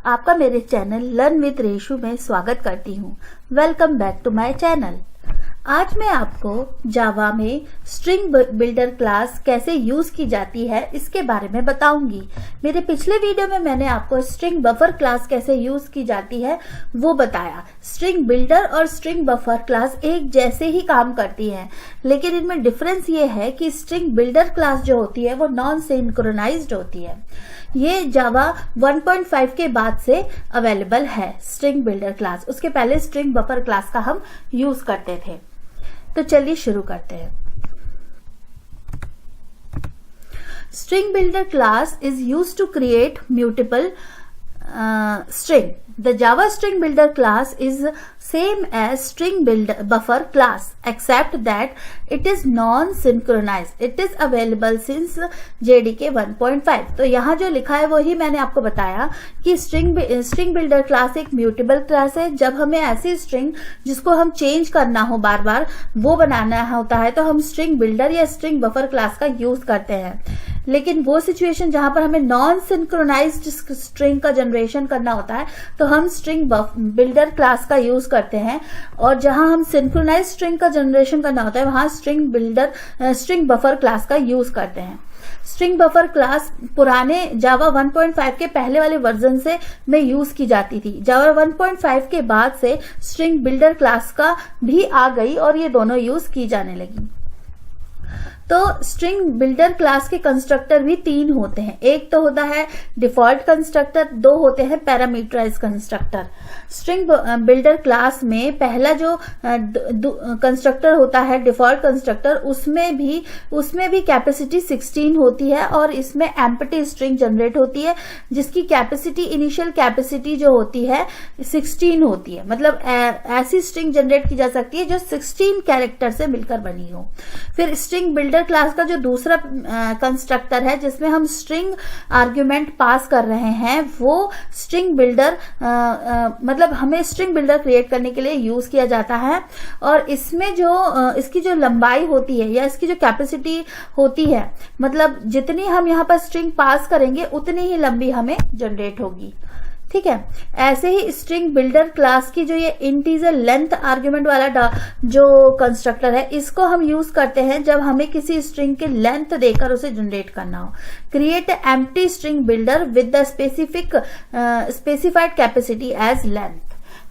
आपका मेरे channel learn with Reshu में स्वागत करती हूँ। Welcome back to my channel. आज मैं आपको जावा में स्ट्रिंग बिल्डर क्लास कैसे यूज की जाती है इसके बारे में बताऊंगी। मेरे पिछले वीडियो में मैंने आपको स्ट्रिंग बफर क्लास कैसे यूज की जाती है वो बताया। स्ट्रिंग बिल्डर और स्ट्रिंग बफर क्लास एक जैसे ही काम करती है, लेकिन इनमें डिफरेंस ये है कि स्ट्रिंग बिल्डर क्लास जो होती है वो नॉन सिंक्रोनाइज्ड होती है। ये जावा 1.5 के बाद से अवेलेबल है स्ट्रिंग बिल्डर क्लास। उसके पहले स्ट्रिंग बफर क्लास का हम यूज करते थे। तो चलिए शुरू करते हैं। String builder class is used to create mutable string. The Java string builder class is same as string buffer class except that it is non-synchronized. It is available since JDK 1.5. तो यहाँ जो लिखा है वही मैंने आपको बताया कि string builder class एक mutable class है। जब हमें ऐसी string जिसको हम change करना हो बार बार वो बनाना होता है तो हम string builder या string buffer class का यूज करते हैं। लेकिन वो सिचुएशन जहां पर हमें नॉन सिंक्रोनाइज्ड स्ट्रिंग का जनरेशन करना होता है तो हम स्ट्रिंग बिल्डर क्लास का यूज करते हैं, और जहां हम सिंक्रोनाइज्ड स्ट्रिंग का जनरेशन करना होता है वहां स्ट्रिंग बफर क्लास का यूज करते हैं। स्ट्रिंग बफर क्लास पुराने जावा 1.5 के पहले वाले वर्जन से में यूज की जाती थी। जावा 1.5 के बाद से स्ट्रिंग बिल्डर क्लास का भी आ गई और ये दोनों यूज की जाने लगी। तो स्ट्रिंग बिल्डर क्लास के कंस्ट्रक्टर भी 3 होते हैं। एक तो होता है डिफॉल्ट कंस्ट्रक्टर, 2 होते हैं parameterize constructor. String builder class में पहला जो कंस्ट्रक्टर होता है डिफॉल्ट कंस्ट्रक्टर, उसमें भी कैपेसिटी 16 होती है और इसमें एम्प्टी स्ट्रिंग जनरेट होती है जिसकी कैपेसिटी इनिशियल कैपेसिटी जो होती है 16 होती है। मतलब ऐसी स्ट्रिंग जनरेट की जा सकती है जो 16 कैरेक्टर से मिलकर बनी हो। फिर स्ट्रिंग बिल्डर क्लास का जो दूसरा कंस्ट्रक्टर है जिसमें हम स्ट्रिंग आर्ग्यूमेंट पास कर रहे हैं वो स्ट्रिंग बिल्डर मतलब हमें स्ट्रिंग बिल्डर क्रिएट करने के लिए यूज किया जाता है। और इसमें जो इसकी जो लंबाई होती है या इसकी जो कैपेसिटी होती है, मतलब जितनी हम यहाँ पर स्ट्रिंग पास करेंगे उतनी ही लंबी हमें जनरेट होगी। ठीक है। ऐसे ही स्ट्रिंग बिल्डर क्लास की जो ये इंटीजर लेंथ आर्ग्यूमेंट वाला जो कंस्ट्रक्टर है इसको हम यूज करते हैं जब हमें किसी स्ट्रिंग की लेंथ देकर उसे जनरेट करना हो। Create empty string builder with the specified capacity as length.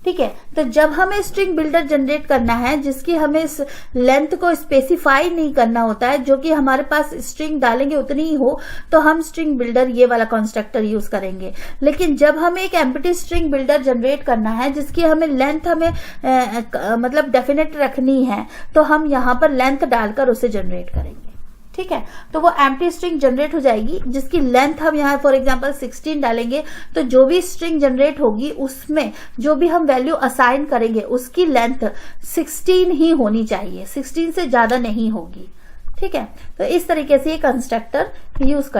ठीक है। तो जब हमें स्ट्रिंग बिल्डर जनरेट करना है जिसकी हमें इस लेंथ को स्पेसिफाई नहीं करना होता है, जो कि हमारे पास स्ट्रिंग डालेंगे उतनी ही हो, तो हम स्ट्रिंग बिल्डर ये वाला कंस्ट्रक्टर यूज करेंगे। लेकिन जब हमें एक एम्प्टी स्ट्रिंग बिल्डर जनरेट करना है जिसकी हमें लेंथ मतलब डेफिनेट रखनी है तो हम यहाँ पर लेंथ डालकर उसे जनरेट करेंगे। ठीक है। तो वो एम्प्टी स्ट्रिंग जनरेट हो जाएगी जिसकी लेंथ हम यहाँ फॉर एग्जांपल 16 डालेंगे, तो जो भी स्ट्रिंग जनरेट होगी उसमें जो भी हम वैल्यू असाइन करेंगे उसकी लेंथ 16 ही होनी चाहिए, 16 से ज्यादा नहीं होगी। ठीक है। तो इस तरीके से ये कंस्ट्रक्टर यूज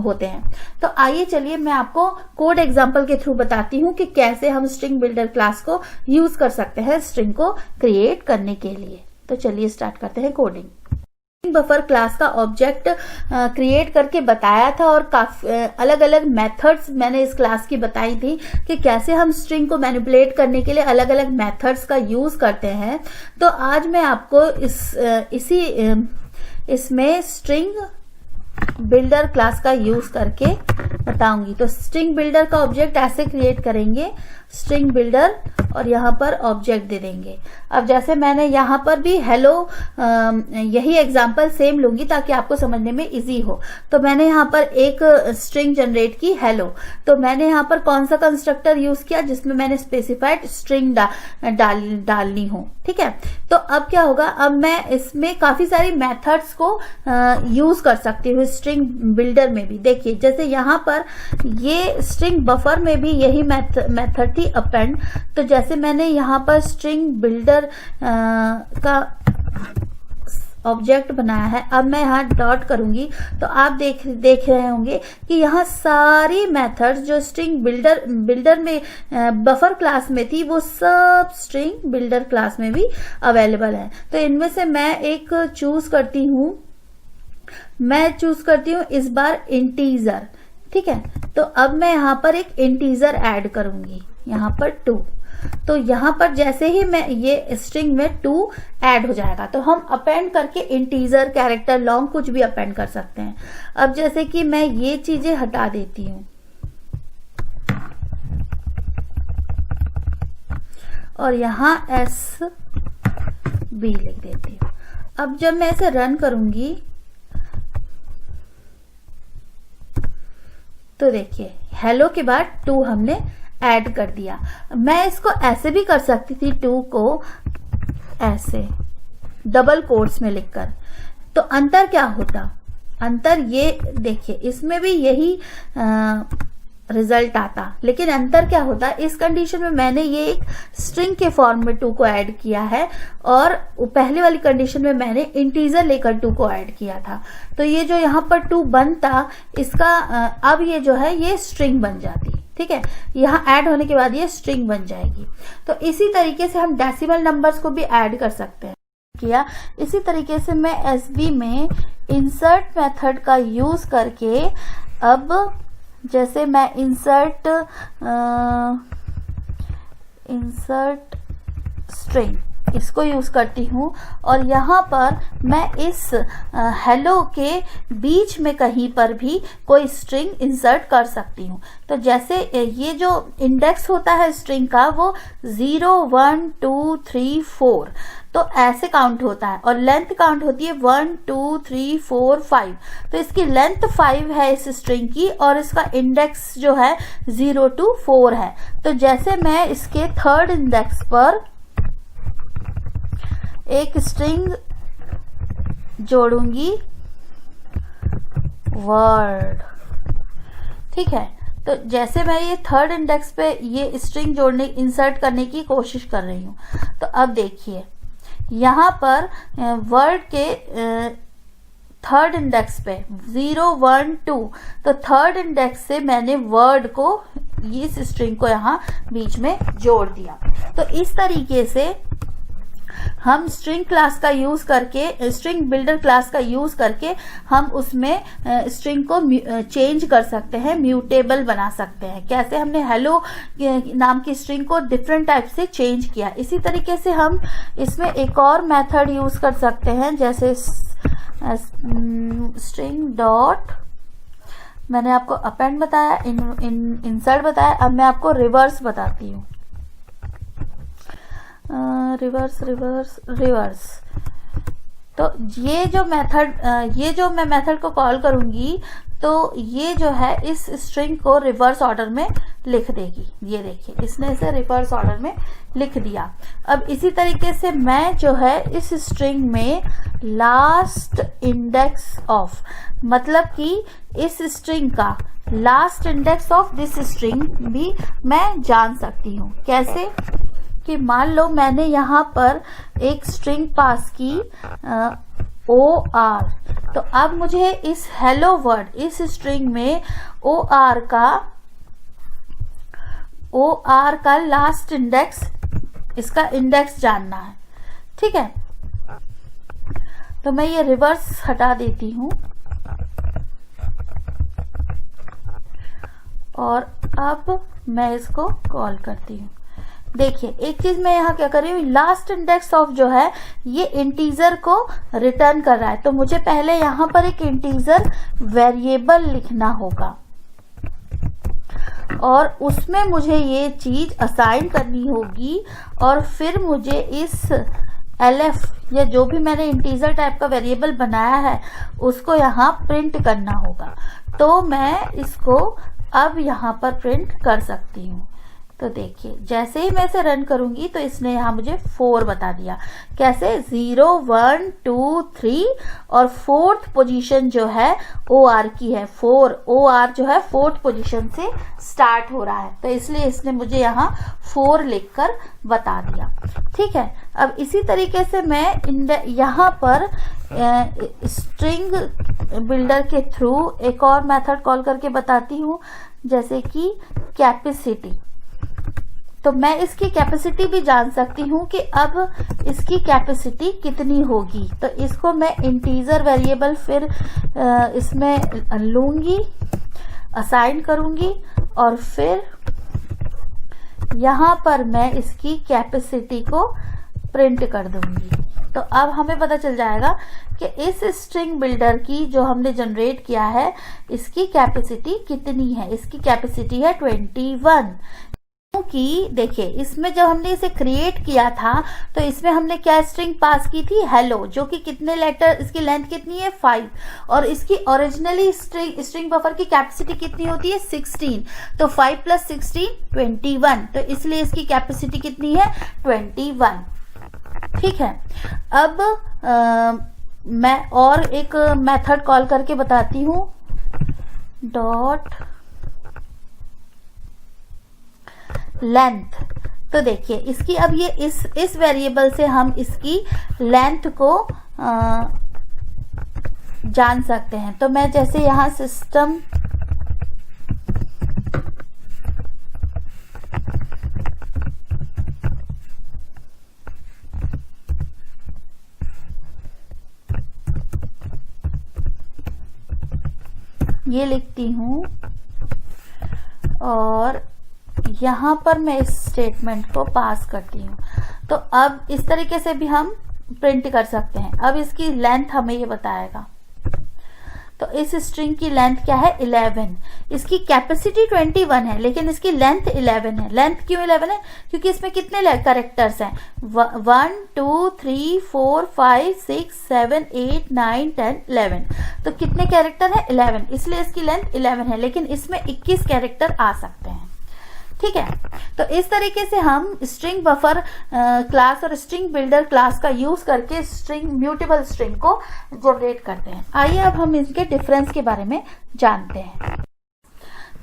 होते हैं। तो आइए चलिए मैं आपको कोड एग्जांपल के थ्रू बताती हूँ कि कैसे हम स्ट्रिंग बिल्डर क्लास को यूज कर सकते हैं स्ट्रिंग को क्रिएट करने के लिए। तो चलिए स्टार्ट करते हैं कोडिंग। बफर क्लास का ऑब्जेक्ट क्रिएट करके बताया था और काफी अलग अलग मेथड्स मैंने इस क्लास की बताई थी कि कैसे हम स्ट्रिंग को मैनिपुलेट करने के लिए अलग अलग मेथड्स का यूज करते हैं। तो आज मैं आपको इसमें स्ट्रिंग बिल्डर क्लास का यूज करके बताऊंगी। तो स्ट्रिंग बिल्डर का ऑब्जेक्ट ऐसे क्रिएट करेंगे, स्ट्रिंग बिल्डर, और यहाँ पर ऑब्जेक्ट दे देंगे। अब जैसे मैंने यहाँ पर भी हेलो यही एग्जांपल सेम लूंगी ताकि आपको समझने में इजी हो। तो मैंने यहाँ पर एक स्ट्रिंग जनरेट की हेलो, तो मैंने यहाँ पर कौन सा कंस्ट्रक्टर यूज किया जिसमें मैंने स्पेसिफाइड स्ट्रिंग डालनी हो। ठीक है। तो अब क्या होगा, अब मैं इसमें काफी सारी मेथड्स को यूज कर सकती हूँ स्ट्रिंग बिल्डर में भी। देखिए जैसे यहाँ पर ये स्ट्रिंग बफर में भी यही मेथड थी अपेंड। तो जैसे मैंने यहाँ पर स्ट्रिंग बिल्डर का ऑब्जेक्ट बनाया है, अब मैं यहाँ डॉट करूंगी तो आप देख रहे होंगे कि यहाँ सारी मेथड्स जो स्ट्रिंग बिल्डर में बफर क्लास में थी वो सब स्ट्रिंग बिल्डर क्लास में भी अवेलेबल है। तो इनमें से मैं एक चूज करती हूँ इस बार इंटीजर। ठीक है। तो अब मैं यहाँ पर एक इंटीजर ऐड करूंगी, यहाँ पर 2। तो यहाँ पर जैसे ही मैं ये स्ट्रिंग में 2 ऐड हो जाएगा तो हम अपेंड करके इंटीजर, कैरेक्टर, लॉन्ग कुछ भी अपेंड कर सकते हैं। अब जैसे कि मैं ये चीजें हटा देती हूँ और यहाँ SB लिख देती हूँ। अब जब मैं इसे रन करूंगी तो देखिए हेलो के बाद 2 हमने ऐड कर दिया। मैं इसको ऐसे भी कर सकती थी, 2 को ऐसे डबल कोट्स में लिखकर। तो अंतर क्या होता, अंतर ये देखिए, इसमें भी यही रिजल्ट आता, लेकिन अंतर क्या होता, इस कंडीशन में मैंने ये एक स्ट्रिंग के फॉर्म में 2 को ऐड किया है और पहले वाली कंडीशन में मैंने इंटीजर लेकर 2 को ऐड किया था। तो ये जो यहाँ पर 2 बनता, इसका अब ये जो है ये स्ट्रिंग बन जाती, ठीक है। यहाँ ऐड होने के बाद ये स्ट्रिंग बन जाएगी। तो इसी तरीके से हम डेसिमल नंबर्स को भी ऐड कर सकते हैं किया। इसी तरीके से मैं SB में इंसर्ट मेथड का यूज करके, अब जैसे मैं इंसर्ट स्ट्रिंग इसको यूज करती हूँ और यहाँ पर मैं इस हेलो के बीच में कहीं पर भी कोई स्ट्रिंग इंसर्ट कर सकती हूँ। तो जैसे ये जो इंडेक्स होता है स्ट्रिंग का वो 0 1 2 3 4 तो ऐसे काउंट होता है और लेंथ काउंट होती है 1 2 3 4 5। तो इसकी लेंथ 5 है इस स्ट्रिंग की और इसका इंडेक्स जो है 0 to 4 है। तो जैसे मैं इसके थर्ड इंडेक्स पर एक स्ट्रिंग जोड़ूंगी वर्ड, ठीक है। तो जैसे मैं ये थर्ड इंडेक्स पे ये स्ट्रिंग जोड़ने, इंसर्ट करने की कोशिश कर रही हूँ, तो अब देखिए यहाँ पर वर्ड के थर्ड इंडेक्स पे 0 1 2, तो थर्ड इंडेक्स से मैंने वर्ड को, इस स्ट्रिंग को यहाँ बीच में जोड़ दिया। तो इस तरीके से हम स्ट्रिंग क्लास का यूज करके, स्ट्रिंग बिल्डर क्लास का यूज करके हम उसमें स्ट्रिंग को चेंज कर सकते हैं, म्यूटेबल बना सकते हैं। कैसे हमने हेलो नाम की स्ट्रिंग को डिफरेंट टाइप से चेंज किया, इसी तरीके से हम इसमें एक और मेथड यूज कर सकते हैं, जैसे स्ट्रिंग डॉट, मैंने आपको अपेंड बताया, इंसर्ट बताया, अब मैं आपको रिवर्स बताती हूँ। रिवर्स। तो ये जो मैं मेथड को कॉल करूंगी तो ये जो है इस स्ट्रिंग को रिवर्स ऑर्डर में लिख देगी। ये देखिए इसने इसे रिवर्स ऑर्डर में लिख दिया। अब इसी तरीके से मैं जो है इस स्ट्रिंग में लास्ट इंडेक्स ऑफ, मतलब कि इस स्ट्रिंग का last index of this string भी मैं जान सकती हूँ। कैसे कि मान लो मैंने यहाँ पर एक स्ट्रिंग पास की OR, तो अब मुझे इस हेलो वर्ड, इस स्ट्रिंग में OR का लास्ट इंडेक्स, इसका इंडेक्स जानना है, ठीक है। तो मैं ये रिवर्स हटा देती हूँ और अब मैं इसको कॉल करती हूँ। देखिए एक चीज मैं यहाँ क्या कर रही हूँ, लास्ट इंडेक्स ऑफ जो है ये इंटीजर को रिटर्न कर रहा है, तो मुझे पहले यहाँ पर एक इंटीजर वेरिएबल लिखना होगा और उसमें मुझे ये चीज असाइन करनी होगी और फिर मुझे इस LF या जो भी मैंने इंटीजर टाइप का वेरिएबल बनाया है उसको यहाँ प्रिंट करना होगा। तो मैं इसको अब यहाँ पर प्रिंट कर सकती हूँ। तो देखिए जैसे ही मैं इसे रन करूंगी तो इसने यहाँ मुझे 4 बता दिया। कैसे, 0 1 2 3 और फोर्थ पोजीशन जो है OR की है 4, OR जो है फोर्थ पोजीशन से स्टार्ट हो रहा है, तो इसलिए इसने मुझे यहाँ 4 लिखकर बता दिया। ठीक है, अब इसी तरीके से मैं यहाँ पर स्ट्रिंग बिल्डर के थ्रू एक और मेथड कॉल करके बताती हूँ, जैसे कि कैपेसिटी। तो मैं इसकी कैपेसिटी भी जान सकती हूँ कि अब इसकी कैपेसिटी कितनी होगी। तो इसको मैं इंटीजर वेरिएबल फिर इसमें लूंगी असाइन करूंगी और फिर यहां पर मैं इसकी कैपेसिटी को प्रिंट कर दूंगी। तो अब हमें पता चल जाएगा कि इस स्ट्रिंग बिल्डर की जो हमने जनरेट किया है इसकी कैपेसिटी कितनी है। इसकी कैपेसिटी है 21। क्योंकि देखिए इसमें जब हमने इसे क्रिएट किया था तो इसमें हमने क्या स्ट्रिंग पास की थी, हेलो, जो कि कितने लेटर, इसकी लेंथ कितनी है 5, और इसकी ओरिजिनली स्ट्रिंग बफर की कैपेसिटी कितनी होती है 16। तो 5 + 16 21, तो इसलिए इसकी कैपेसिटी कितनी है 21। ठीक है। अब मैं और एक मेथड कॉल करके बताती हूं, डॉट लेंथ। तो देखिए इसकी अब ये इस वेरिएबल से हम इसकी लेंथ को जान सकते हैं। तो मैं जैसे यहां सिस्टम ये लिखती हूं और यहां पर मैं इस स्टेटमेंट को पास करती हूं। तो अब इस तरीके से भी हम प्रिंट कर सकते हैं। अब इसकी लेंथ हमें ये बताएगा। तो इस स्ट्रिंग की लेंथ क्या है 11। इसकी कैपेसिटी 21 है लेकिन इसकी लेंथ 11 है। लेंथ क्यों 11 है? क्योंकि इसमें कितने कैरेक्टर्स हैं 1 2 3 4 5 6 7 8 9 10 11। तो कितने कैरेक्टर है 11, इसलिए इसकी लेंथ 11 है, लेकिन इसमें 21 कैरेक्टर आ सकते हैं। ठीक है। तो इस तरीके से हम स्ट्रिंग बफर क्लास और स्ट्रिंग बिल्डर क्लास का यूज करके स्ट्रिंग म्यूटेबल स्ट्रिंग को जनरेट करते हैं। आइए अब हम इनके डिफरेंस के बारे में जानते हैं।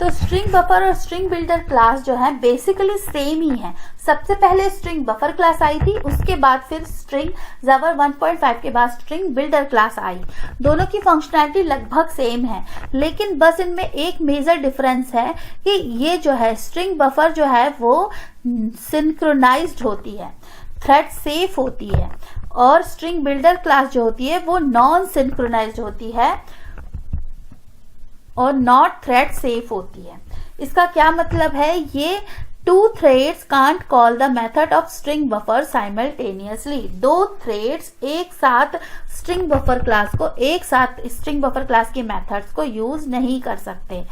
तो स्ट्रिंग बफर और स्ट्रिंग बिल्डर क्लास जो है बेसिकली सेम ही है। सबसे पहले स्ट्रिंग बफर क्लास आई थी, उसके बाद फिर स्ट्रिंग जावा 1.5 के बाद स्ट्रिंग बिल्डर क्लास आई। दोनों की फंक्शनैलिटी लगभग सेम है, लेकिन बस इनमें एक मेजर डिफरेंस है कि ये जो है स्ट्रिंग बफर जो है वो सिंक्रोनाइज्ड होती है, थ्रेड सेफ होती है, और स्ट्रिंग बिल्डर क्लास जो होती है वो नॉन सिंक्रोनाइज्ड होती है और नॉट थ्रेड सेफ होती है। इसका क्या मतलब है? ये 2 threads can't call the method of string buffer simultaneously। 2 threads एक साथ string buffer क्लास को, एक साथ string buffer क्लास की मेथड्स को यूज नहीं कर सकते।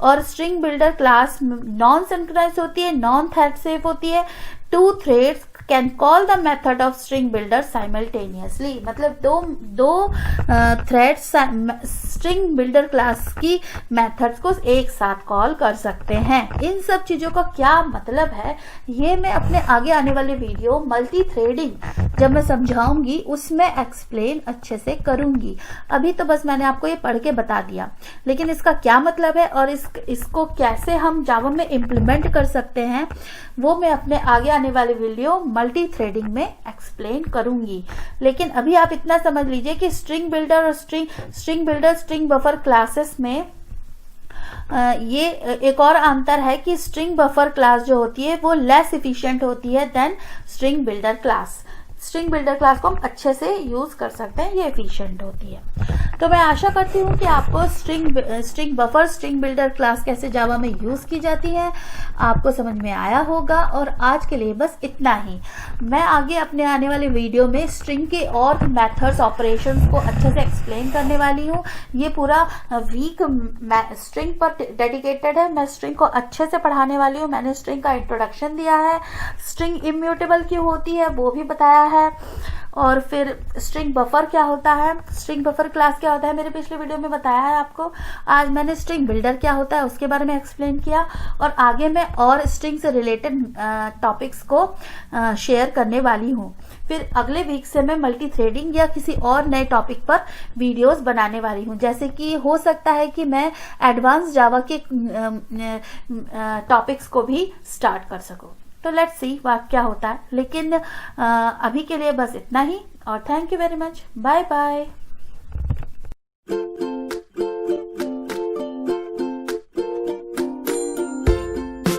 और string builder class non synchronize होती है, नॉन थ्रेड सेफ होती है। 2 threads can call the method of string builder simultaneously, मतलब दो थ्रेड्स स्ट्रिंग बिल्डर क्लास की मेथड्स को एक साथ कॉल कर सकते हैं। इन सब चीजों का क्या मतलब है ये मैं अपने आगे आने वाले वीडियो मल्टी थ्रेडिंग जब मैं समझाऊंगी उसमें एक्सप्लेन अच्छे से करूंगी। अभी तो बस मैंने आपको ये पढ़ के बता दिया, लेकिन इसका क्या मतलब है और इसको कैसे हम जावा में इम्प्लीमेंट कर सकते हैं वो मैं अपने आगे आने वाले वीडियो मल्टी थ्रेडिंग में एक्सप्लेन करूंगी। लेकिन अभी आप इतना समझ लीजिए कि स्ट्रिंग बिल्डर और string builder string buffer classes में ये एक और अंतर है कि स्ट्रिंग बफर क्लास जो होती है वो लेस इफिशिएंट होती है than string builder class. String builder class को हम अच्छे से यूज कर सकते हैं, ये एफिशिएंट होती है। तो मैं आशा करती हूँ कि आपको string buffer string builder class कैसे जावा में यूज की जाती है आपको समझ में आया होगा। और आज के लिए बस इतना ही। मैं आगे अपने आने वाले वीडियो में स्ट्रिंग के और मेथड्स ऑपरेशंस को अच्छे से एक्सप्लेन करने वाली हूँ। ये पूरा वीक स्ट्रिंग पर डेडिकेटेड है। मैं स्ट्रिंग को अच्छे से पढ़ाने वाली हूँ। मैंने स्ट्रिंग का इंट्रोडक्शन दिया है, स्ट्रिंग इम्यूटेबल क्यों होती है वो भी बताया है, और फिर स्ट्रिंग बफर क्या होता है, स्ट्रिंग बफर क्लास क्या होता है मेरे पिछले वीडियो में बताया है आपको। आज मैंने स्ट्रिंग बिल्डर क्या होता है उसके बारे में एक्सप्लेन किया, और आगे मैं और स्ट्रिंग से रिलेटेड टॉपिक्स को शेयर करने वाली हूँ। फिर अगले वीक से मैं मल्टी थ्रेडिंग या किसी और नए टॉपिक पर वीडियोस बनाने वाली हूँ। जैसे कि हो सकता है कि मैं एडवांस जावा के टॉपिक्स को भी स्टार्ट कर सकूँ। तो लेट्स सी क्या होता है, लेकिन अभी के लिए बस इतना ही, और thank you very much. Bye bye.